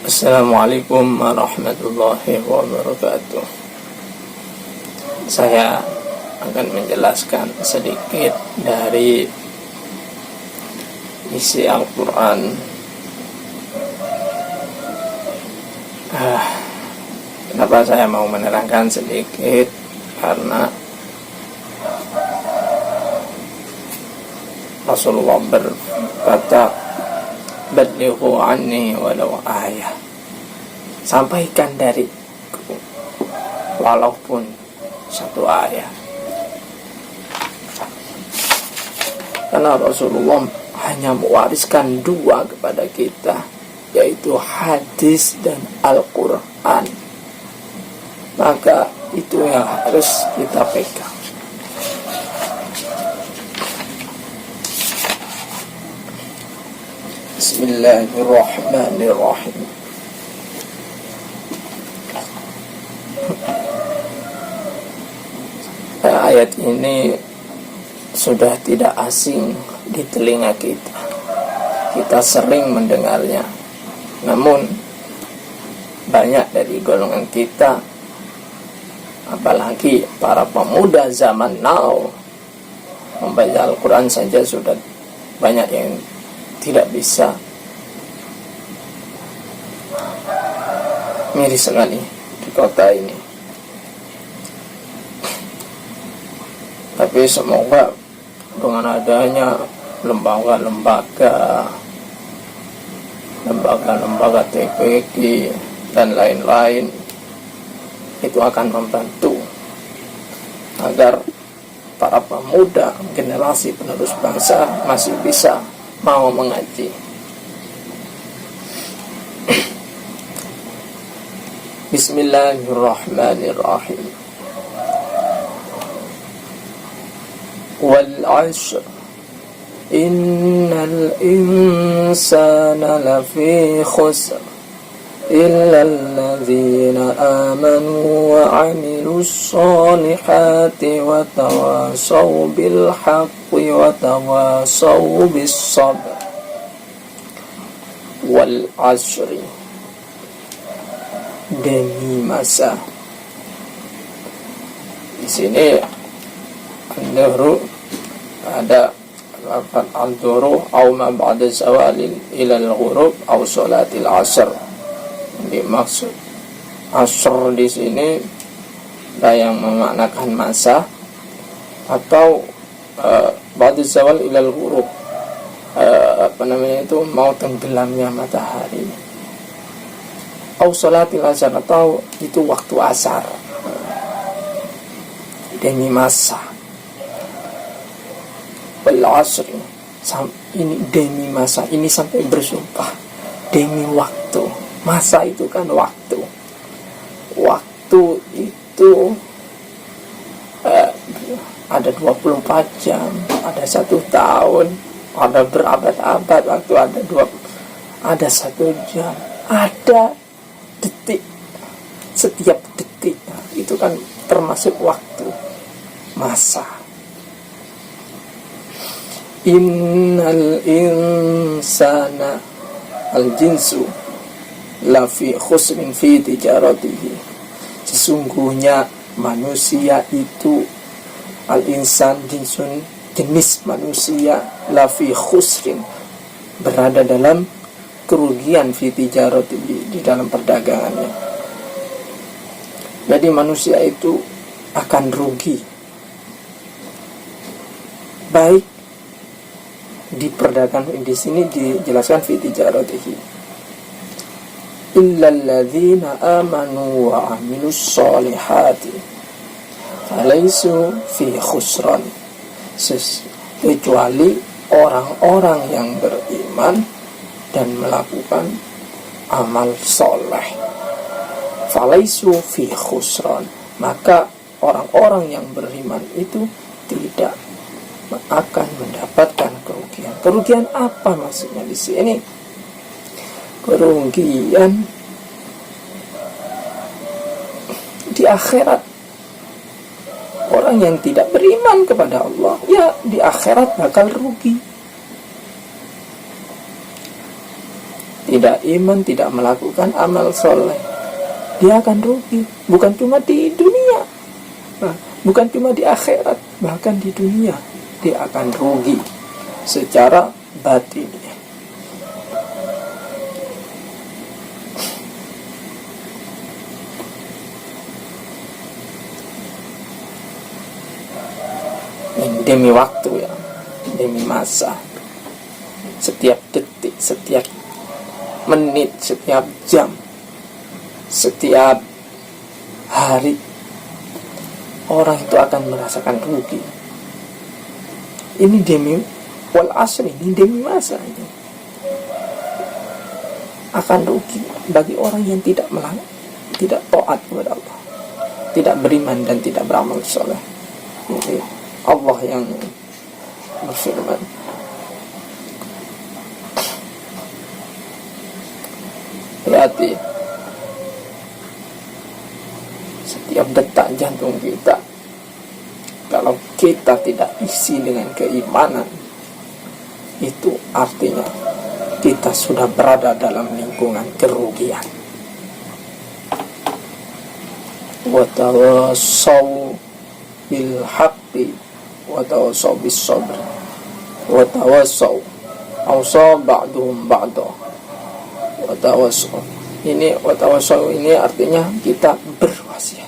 Assalamualaikum warahmatullahi wabarakatuh. Saya akan menjelaskan sedikit dari isi Al-Quran. Kenapa saya mau menerangkan sedikit? Karena Rasulullah berkata, "Balighu anni walau ayah." Sampaikan dariku walaupun satu ayat. Karena Rasulullah hanya mewariskan dua kepada kita, yaitu hadis dan Al-Quran. Maka itu yang harus kita pegang. Bismillahirrahmanirrahim. Ayat ini sudah tidak asing di telinga kita. Kita sering mendengarnya. Namun banyak dari golongan kita, apalagi para pemuda zaman now, membaca Al-Quran saja sudah banyak yang tidak bisa. Miris sekali di kota ini. Tapi semoga dengan adanya lembaga-lembaga TPQ dan lain-lain, itu akan membantu agar para pemuda generasi penerus bangsa masih bisa mau mengaji. Bismillahirrahmanirrahim. Wal 'ashr innal insana lafi khusr illa alladhina amanu wa 'amilus solihati wa tawasaw bil haqqi wa tawasaw bis sabr. Wal 'ashri, demi masa. Di sini al-dhuhru ada lafaz al-dhuhru au ma ba'da zawalil ila al-ghurub au salatil asr. Dimaksud asr di sini ada yang memaknakan masa atau ba'da zawal ila al-ghurub, mau tenggelamnya matahari, au salatil asr, atau itu waktu asar. Demi masa. Wal 'ashri, ini demi masa, ini sampai bersumpah demi waktu. Masa itu kan waktu. Waktu itu ada 24 jam, ada 1 tahun, ada berabad-abad waktu, ada 1 jam, ada detik. Setiap detik itu kan termasuk waktu, masa. Innal insana al-jinsu lafi khusrin fi tijaratihi. Sesungguhnya manusia itu, al-insan jinsun, jenis manusia, lafi khusrin, berada dalam kerugian, fi tijaratihi, di dalam perdagangannya. Jadi manusia itu akan rugi, baik di perdagangan. Di sini dijelaskan fi tijaratihi, illal ladzina amanu wa 'amilus solihati falaisu fi khusran, kecuali orang-orang yang beriman dan melakukan amal soleh. Falaisu fi khusran, maka orang-orang yang beriman itu tidak akan mendapatkan kerugian. Kerugian apa maksudnya di sini? Kerugian di akhirat. Orang yang tidak beriman kepada Allah, ya di akhirat bakal rugi. tidak iman, tidak melakukan amal soleh, dia akan rugi. Bukan cuma di dunia, bukan cuma di akhirat, bahkan di dunia dia akan rugi secara batin. Demi waktu ya, demi masa, setiap detik, setiap menit, setiap jam, setiap hari, orang itu akan merasakan rugi. Ini demi wal asri, ini demi masa, ini akan rugi bagi orang yang tidak taat kepada Allah, tidak beriman dan tidak beramal soleh. Jadi Allah yang berfirman, hati setiap detak jantung kita, kalau kita tidak isi dengan keimanan, itu artinya kita sudah berada dalam lingkungan kerugian. Wa tawassaw bil haqqi wa tawassaw bis sabr wa tawassaw awsa ba'duhum ba'da wa tawassaw. Ini wa tawassaw ini artinya kita berwasiat.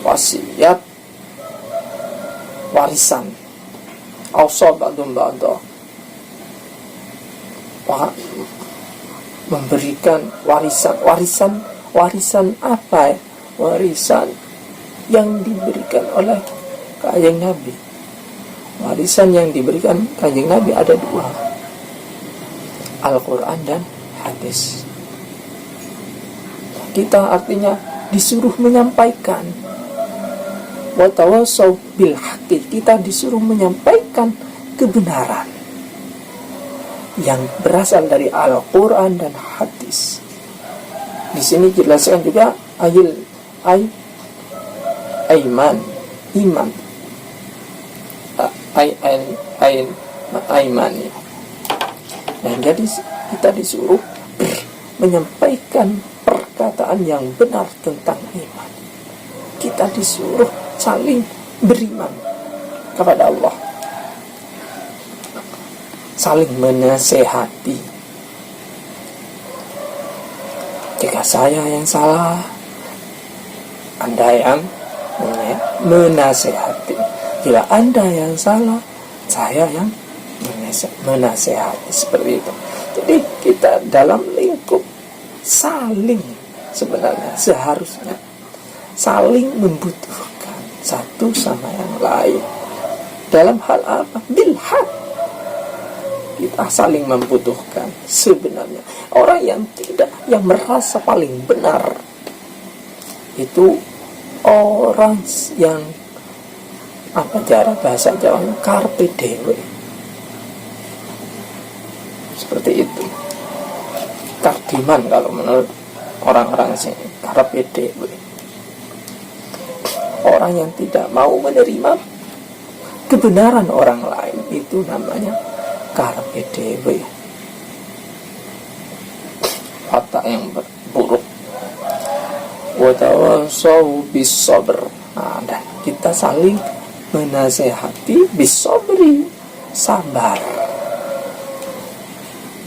Wasiat warisan. Awsa ba'duhum ba'da, memberikan warisan apa ya? Warisan yang diberikan oleh Kanjeng Nabi. Warisan yang diberikan Kanjeng Nabi ada dua, Al-Quran dan hadis. Kita artinya disuruh menyampaikan, wa tawassaw bil haqqi, kita disuruh menyampaikan kebenaran yang berasal dari Al-Quran dan hadis. Di sini jelaskan juga iman. Aiman. Dan jadi kita disuruh menyampaikan perkataan yang benar tentang iman. Kita disuruh saling beriman kepada Allah, saling menasehati. Jika saya yang salah, Anda yang menasehati. Jika Anda yang salah, saya yang menasehati. Seperti itu. Jadi kita dalam lingkup saling, sebenarnya seharusnya saling membutuhkan satu sama yang lain. Dalam hal apa? Bilhaq. Kita saling membutuhkan. Sebenarnya orang yang merasa paling benar itu orang yang cara bahasa Jawa carpe diem. Seperti itu. Kardiman kalau menurut orang-orang sini, carpe diem. Orang yang tidak mau menerima kebenaran orang lain, itu namanya carpe diem. Watak yang buruk. Wa tawassaw bis sabr. Dan kita saling menasehati bis sabri, sabar.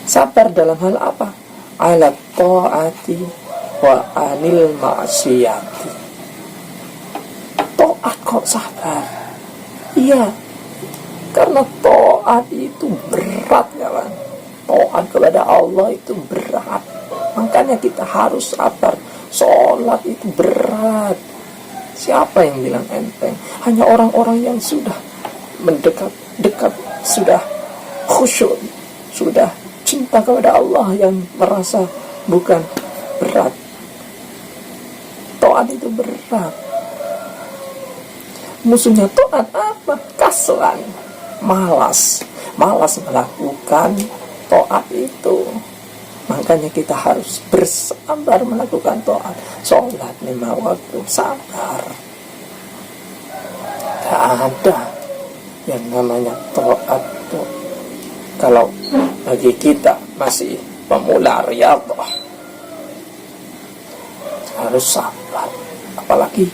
Sabar dalam hal apa? Ala ta'ati wa anil ma'siyati. Taat kok sabar? Iya, karena taat itu berat, kawan. Taat kepada Allah itu berat. Makanya kita harus sabar. Sholat itu berat. Siapa yang bilang enteng? Hanya orang-orang yang sudah mendekat, sudah khusyuk, sudah cinta kepada Allah yang merasa bukan berat. Taat itu berat. Musuhnya taat apa? Kaslan, malas melakukan taat itu. Makanya kita harus bersabar melakukan taat. Sholat 5 waktu, sabar. Tidak ada yang namanya taat tuh Kalau bagi kita masih pemula riyadhah, harus sabar. Apalagi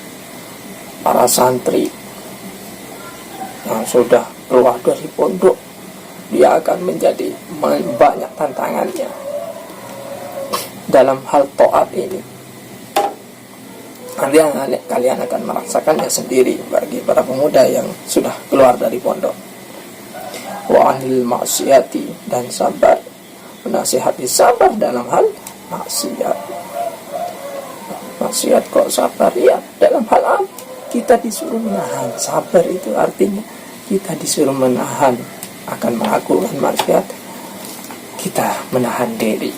para santri yang sudah keluar dari pondok, dia akan menjadi banyak tantangannya dalam hal taat ini. Nanti kalian akan merasakannya sendiri bagi para pemuda yang sudah keluar dari pondok. Wa anil maksiati, dan sabar, menasihati sabar dalam hal maksiat. Maksiat kok sabar? Ya, dalam hal apa? Kita disuruh menahan. Sabar itu artinya kita disuruh menahan akan melakukan maksiat, kita menahan diri.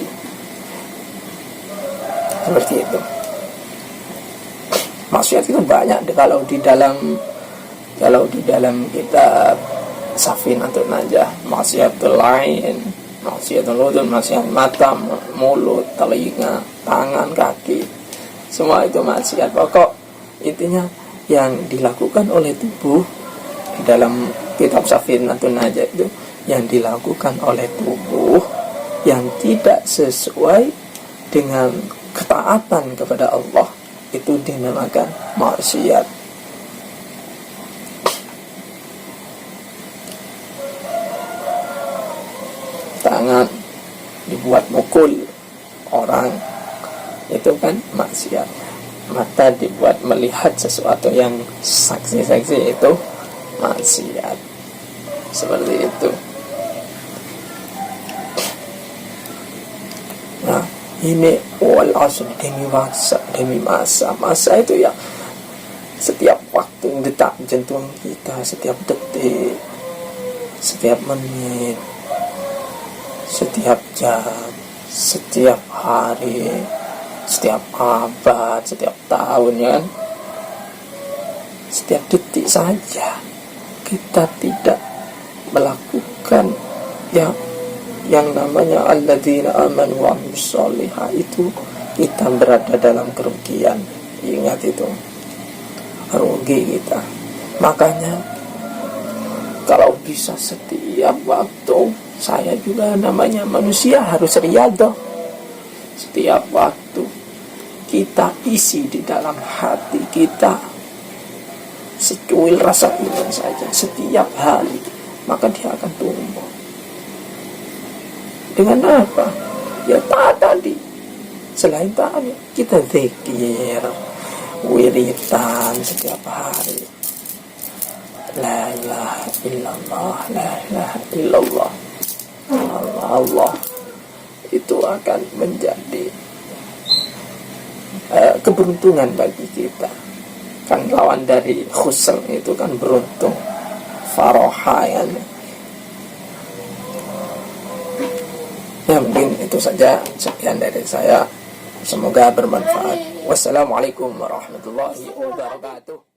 Seperti itu. Maksiat itu banyak kalau di dalam kitab Safinatul Najah. Maksiatul lain, maksiatul udhun, maksiat mata, mulut, telinga, tangan, kaki, semua itu maksiat. Pokok intinya yang dilakukan oleh tubuh di dalam kitab Safinatul Najah itu, yang dilakukan oleh tubuh yang tidak sesuai dengan ketaatan kepada Allah, itu dinamakan maksiat. Tangan dibuat mukul orang, itu kan maksiat. Mata dibuat melihat sesuatu yang saksi-saksi, itu maksiat. Seperti itu. Nah, ini wal asr, demi masa itu ya, setiap waktu, detak jantung kita, setiap detik, setiap menit, setiap jam, setiap hari, setiap abad, setiap tahun, ya kan? Setiap detik saja kita tidak melakukan yang namanya alladzina amanu wa amilus sholihat, itu kita berada dalam kerugian. Ingat itu, rugi kita. Makanya kalau bisa setiap waktu, saya juga namanya manusia harus riyadhah. Setiap waktu kita isi di dalam hati kita secuil rasa iman saja setiap hari, maka dia akan tumbuh. Dengan apa? Ya taat tadi. Selain taat, kita zikir, wiritan setiap hari. La ilaha illallah, la ilaha illallah. Allah itu akan menjadi keberuntungan bagi kita. Kan lawan dari khusn itu kan beruntung, faroha, ya mungkin itu saja. Sekian dari saya, semoga bermanfaat. Wassalamualaikum warahmatullahi wabarakatuh.